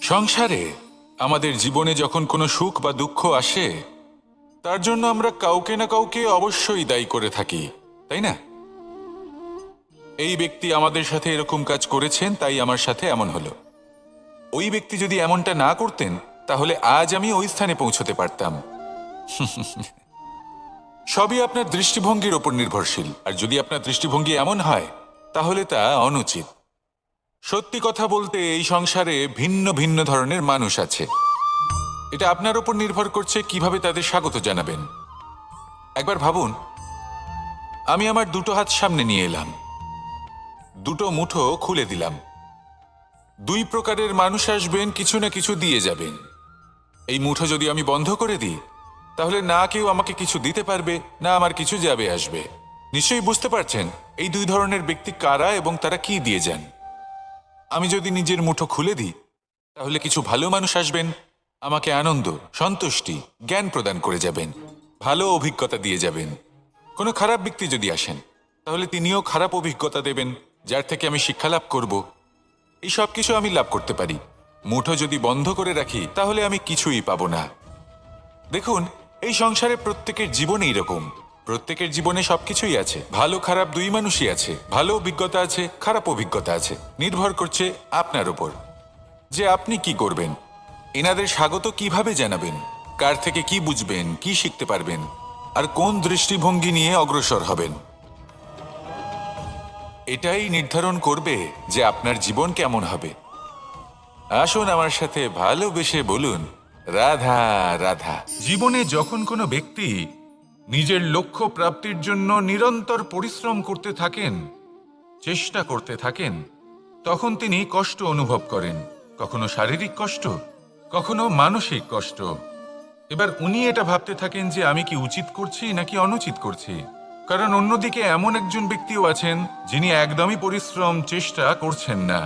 সংসারে আমাদের জীবনে যখন কোনো সুখ বা দুঃখ আসে তার জন্য আমরা কাউকে না কাউকে অবশ্যই দায়ী করে থাকি, তাই না? এই ব্যক্তি আমাদের সাথে এরকম কাজ করেছেন, তাই আমার সাথে এমন হলো। ওই ব্যক্তি যদি এমনটা না করতেন তাহলে আজ আমি ওই স্থানে পৌঁছতে পারতাম। সবই আপনার দৃষ্টিভঙ্গির ওপর নির্ভরশীল, আর যদি আপনার দৃষ্টিভঙ্গি এমন হয় তাহলে তা অনুচিত। সত্যি কথা বলতে এই সংসারে ভিন্ন ভিন্ন ধরনের মানুষ আছে। এটা আপনার ওপর নির্ভর করছে কিভাবে তাদের স্বাগত জানাবেন। একবার ভাবুন, আমি আমার দুটো হাত সামনে নিয়ে এলাম, দুটো মুঠো খুলে দিলাম। দুই প্রকারের মানুষ আসবেন, কিছু না কিছু দিয়ে যাবেন। এই মুঠো যদি আমি বন্ধ করে দিই তাহলে না কেউ আমাকে কিছু দিতে পারবে, না আমার কিছু যাবে আসবে। নিশ্চয়ই বুঝতে পারছেন এই দুই ধরনের ব্যক্তি কারা এবং তারা কি দিয়ে যান। আমি যদি নিজের মুঠো খুলে দিই তাহলে কিছু ভালো মানুষ আসবেন, আমাকে আনন্দ, সন্তুষ্টি, জ্ঞান প্রদান করে যাবেন, ভালো অভিজ্ঞতা দিয়ে যাবেন। কোনো খারাপ ব্যক্তি যদি আসেন তাহলে তিনিও খারাপ অভিজ্ঞতা দেবেন, যার থেকে আমি শিক্ষা লাভ করব। এই সব কিছু আমি লাভ করতে পারি। মুঠো যদি বন্ধ করে রাখি তাহলে আমি কিছুই পাবো না। দেখুন, এই সংসারে প্রত্যেকের জীবনে এরকম, প্রত্যেকের জীবনে সবকিছুই আছে। ভালো খারাপ দুই মানুষই আছে, ভালো অভিজ্ঞতা আছে, খারাপ অভিজ্ঞতা আছে। নির্ভর করছে আপনার উপর যে আপনি কি করবেন, এনাদের স্বাগত কিভাবে জানাবেন, কার থেকে কি বুঝবেন, কি শিখতে পারবেন, আর কোন দৃষ্টিভঙ্গি নিয়ে অগ্রসর হবেন। এটাই নির্ধারণ করবে যে আপনার জীবন কেমন হবে। আসুন আমার সাথে ভালোবেসে বলুন, রাধা রাধা। জীবনে যখন কোনো ব্যক্তি নিজের লক্ষ্য প্রাপ্তির জন্য নিরন্তর পরিশ্রম করতে থাকেন, চেষ্টা করতে থাকেন, তখন তিনি কষ্ট অনুভব করেন। কখনো শারীরিক কষ্ট, কখনো মানসিক কষ্ট। এবার উনি এটা ভাবতে থাকেন যে আমি কি উচিত করছি নাকি অনুচিত করছি। কারণ অন্যদিকে এমন একজন ব্যক্তিও আছেন যিনি একদমই পরিশ্রম, চেষ্টা করছেন না।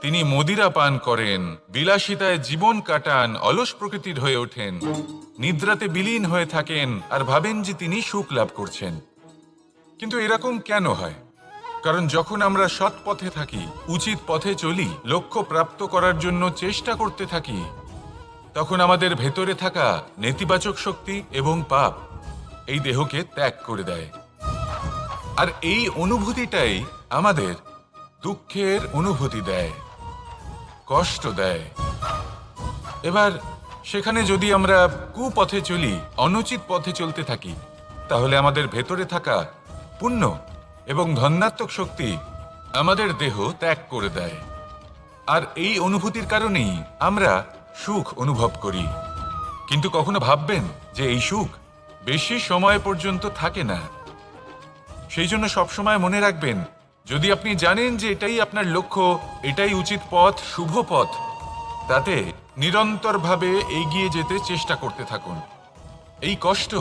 তিনি মদিরা পান করেন, বিলাসিতায় জীবন কাটান, অলস প্রকৃতির হয়ে ওঠেন, নিদ্রাতে বিলীন হয়ে থাকেন আর ভাবেন যে তিনি সুখ লাভ করছেন। কিন্তু এরকম কেন হয়? কারণ যখন আমরা সৎ পথে থাকি, উচিত পথে চলি, লক্ষ্য প্রাপ্ত করার জন্য চেষ্টা করতে থাকি, তখন আমাদের ভেতরে থাকা নেতিবাচক শক্তি এবং পাপ এই দেহকে ত্যাগ করে দেয়। আর এই অনুভূতিটাই আমাদের দুঃখের অনুভূতি দেয়, কষ্ট দেয়। এবার সেখানে যদি আমরা কুপথে চলি, অনুচিত পথে চলতে থাকি, তাহলে আমাদের ভেতরে থাকা পুণ্য এবং ধনাত্মক শক্তি আমাদের দেহ ত্যাগ করে দেয়। আর এই অনুভূতির কারণেই আমরা সুখ অনুভব করি। কিন্তু কখনো ভাববেন যে এই সুখ বেশি সময় পর্যন্ত থাকে না। সেই জন্য সবসময় মনে রাখবেন, যদি আপনি জানেন যে এটাই আপনার লক্ষ্য, এটাই উচিত পথ, শুভ পথ, তাতে নিরন্তরভাবে এগিয়ে যেতে চেষ্টা করতে থাকুন। এই কষ্ট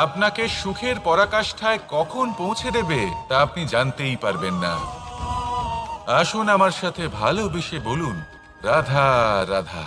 আপনাকে সুখের পরাকাষ্ঠায় কখন পৌঁছে দেবে তা আপনি জানতেই পারবেন না। আসুন আমার সাথে ভালোবেসে বলুন, রাধা রাধা।